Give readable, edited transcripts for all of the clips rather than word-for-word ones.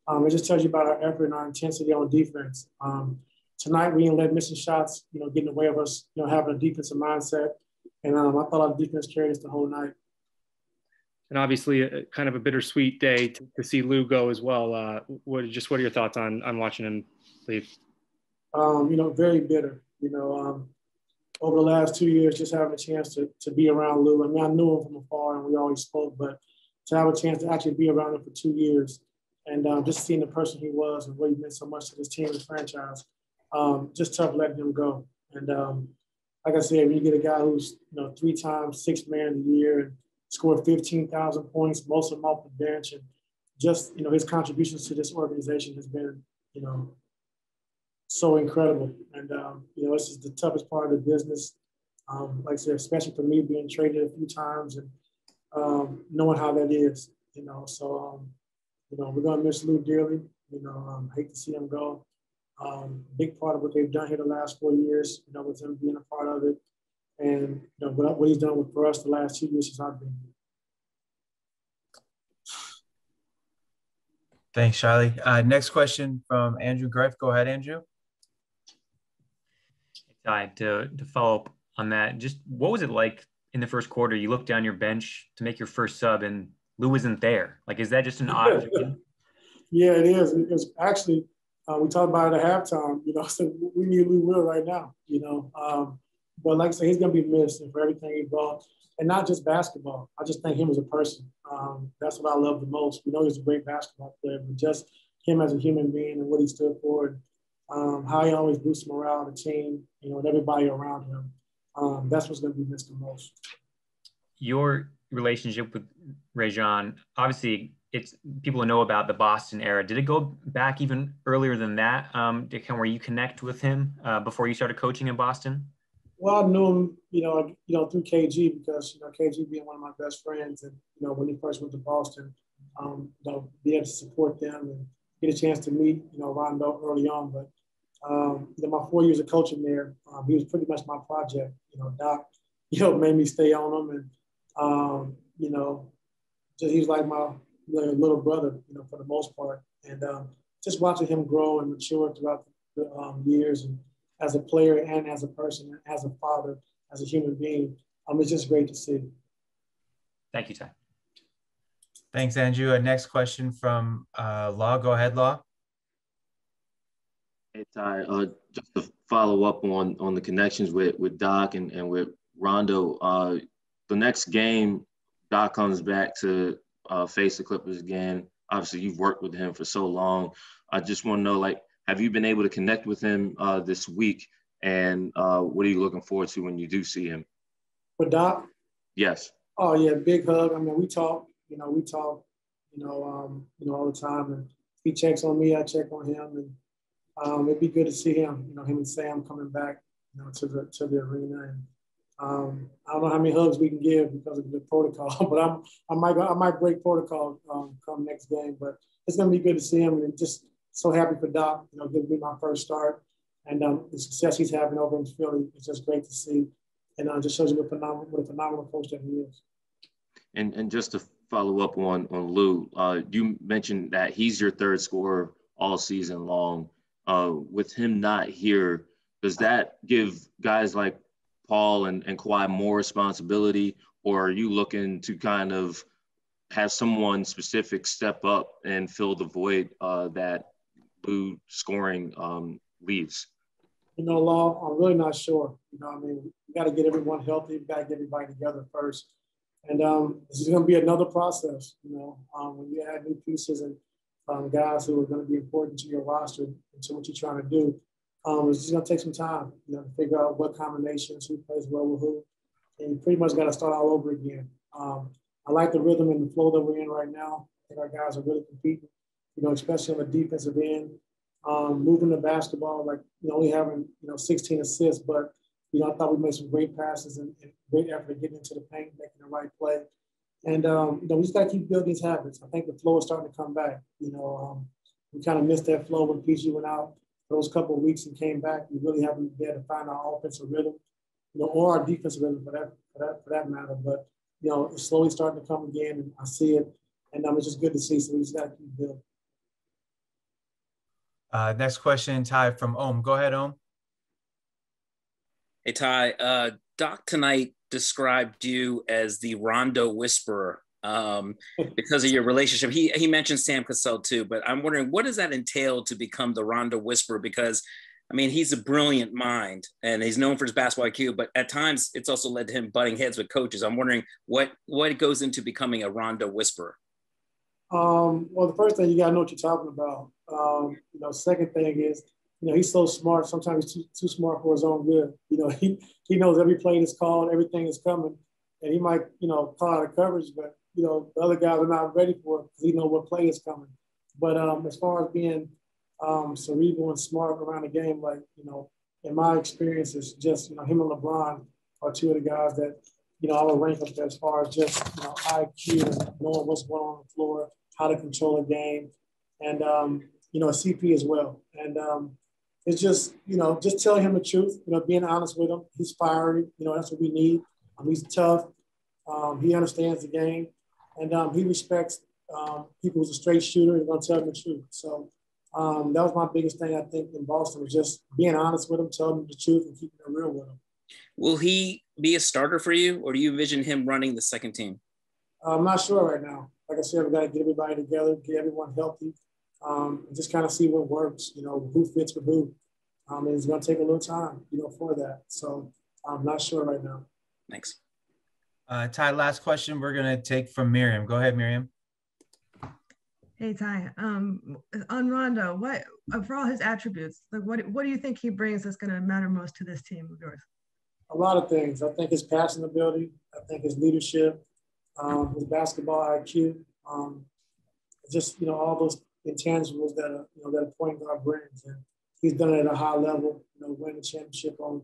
It just tells you about our effort and our intensity on defense. Tonight, we didn't let missing shots, get in the way of us, having a defensive mindset. And I thought our defense carried us the whole night. And obviously, kind of a bittersweet day to see Lou go as well. What are your thoughts on watching him leave? Very bitter. Over the last 2 years, just having a chance to be around Lou. I mean, I knew him from afar, and we always spoke, but to have a chance to actually be around him for 2 years, and just seeing the person he was and what he meant so much to this team and franchise, just tough letting him go. And like I said, when you get a guy who's 3-time Sixth Man of the Year and scored 15,000 points, most of them off the bench, and just his contributions to this organization has been so incredible. And this is the toughest part of the business. Like I said, especially for me being traded a few times and knowing how that is. So we're gonna miss Lou dearly. Hate to see him go. Big part of what they've done here the last 4 years, with him being a part of it. And what he's done for us the last 2 years since I've been here. Thanks, Charlie. Next question from Andrew Greff. Go ahead, Andrew. To follow up on that, just what was it like in the first quarter? You looked down your bench to make your first sub and Lou isn't there. Like, is that just an odd thing? Yeah, it is. It's actually, we talked about it at halftime, so we need Lou Will right now, but like I said, he's going to be missed and for everything he brought, and not just basketball. I just think him as a person. That's what I love the most. We know he's a great basketball player, but just him as a human being and what he stood for, and how he always boosts morale of the team, and everybody around him. That's what's going to be missed the most. Your relationship with Rajon, obviously, it's people who know about the Boston era. Did it go back even earlier than that? Where you connect with him before you started coaching in Boston? Well, I knew him, through KG because, KG being one of my best friends, and when he first went to Boston, be able to support them and get a chance to meet, Rondo early on. But my 4 years of coaching there, he was pretty much my project. Doc, made me stay on him, and just he was like my little brother, for the most part. And just watching him grow and mature throughout the years, and as a player and as a person, and as a father, as a human being, it's just great to see. Thank you, Ty. Thanks, Andrew. Next question from Law. Go ahead, Law. Hey, Ty. Just to follow up on the connections with Doc and with Rondo, the next game, Doc comes back to face the Clippers again. Obviously, you've worked with him for so long. I just want to know, have you been able to connect with him this week? And what are you looking forward to when you do see him? With Doc? Yes. Oh, yeah, big hug. I mean, we talk, all the time. And he checks on me, I check on him. And it'd be good to see him, him and Sam coming back, to the arena. And I don't know how many hugs we can give because of the protocol, but I might break protocol come next game. But it's going to be good to see him, and just so happy for Doc. Giving me my first start, and the success he's having over in Philly is just great to see, and just shows you what a phenomenal coach that he is. And just to follow up on Lou, you mentioned that he's your third scorer all season long. With him not here, does that give guys like Paul and Kawhi more responsibility, or are you looking to kind of have someone specific step up and fill the void that Lou scoring leaves? Law, I'm really not sure. We got to get everyone healthy. We got to get everybody together first. And this is going to be another process, when you add new pieces and guys who are going to be important to your roster and to what you're trying to do. It's just going to take some time, to figure out what combinations, who plays well with who. And you pretty much got to start all over again. I like the rhythm and the flow that we're in right now. I think our guys are really competing, especially on the defensive end. Moving the basketball, only having, 16 assists, but, I thought we made some great passes and great effort getting into the paint, making the right play. And, we just got to keep building these habits. I think the flow is starting to come back. We kind of missed that flow when PG went out for those couple of weeks and came back. We really haven't been able to find our offensive rhythm, or our defensive rhythm for that matter. But, it's slowly starting to come again, and I see it. And it's just good to see, so we just got to keep building. Next question, Ty from Ohm. Go ahead, Ohm. Hey, Ty. Doc tonight described you as the Rondo Whisperer because of your relationship. He mentioned Sam Cassell too, but I'm wondering, what does that entail to become the Rondo Whisperer? Because, I mean, he's a brilliant mind and he's known for his basketball IQ, but at times it's also led to him butting heads with coaches. I'm wondering what goes into becoming a Rondo Whisperer. Well, the first thing, you got to know what you're talking about. Second thing is, he's so smart. Sometimes he's too smart for his own good. He knows every play that's called, everything is coming, and he might, call out of coverage, but, the other guys are not ready for it because he knows what play is coming. But as far as being cerebral and smart around the game, like, in my experience, it's just, him and LeBron are two of the guys that, I would rank up as far as just, IQ and knowing what's going on the floor, how to control a game, and, CP as well. And it's just, just telling him the truth, being honest with him. He's fiery, that's what we need. He's tough. He understands the game, and he respects people who's a straight shooter. He's going to tell them the truth. So that was my biggest thing, I think, in Boston, was just being honest with him, telling him the truth, and keeping it real with him. Will he be a starter for you, or do you envision him running the second team? I'm not sure right now. Like I said, we got to get everybody together, get everyone healthy, and just kind of see what works, who fits with who. And it's going to take a little time, for that. So I'm not sure right now. Thanks. Ty, last question we're going to take from Miriam. Go ahead, Miriam. Hey, Ty. On Rondo, for all his attributes, like what do you think he brings that's going to matter most to this team of yours? A lot of things. I think his passing ability. I think his leadership, his basketball IQ, just all those intangibles that that a point guard brings. And he's done it at a high level. Winning the championship on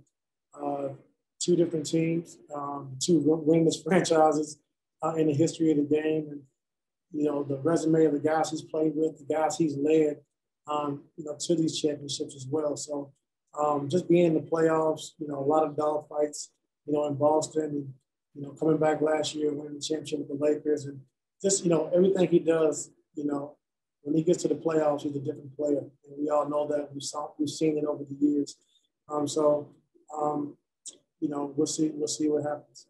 2 different teams, 2 winningest franchises in the history of the game, and the resume of the guys he's played with, the guys he's led, to these championships as well. So. Just being in the playoffs, a lot of dog fights, in Boston, and, coming back last year, winning the championship with the Lakers, and just, everything he does, when he gets to the playoffs, he's a different player. And we all know that. We've seen it over the years. We'll see what happens.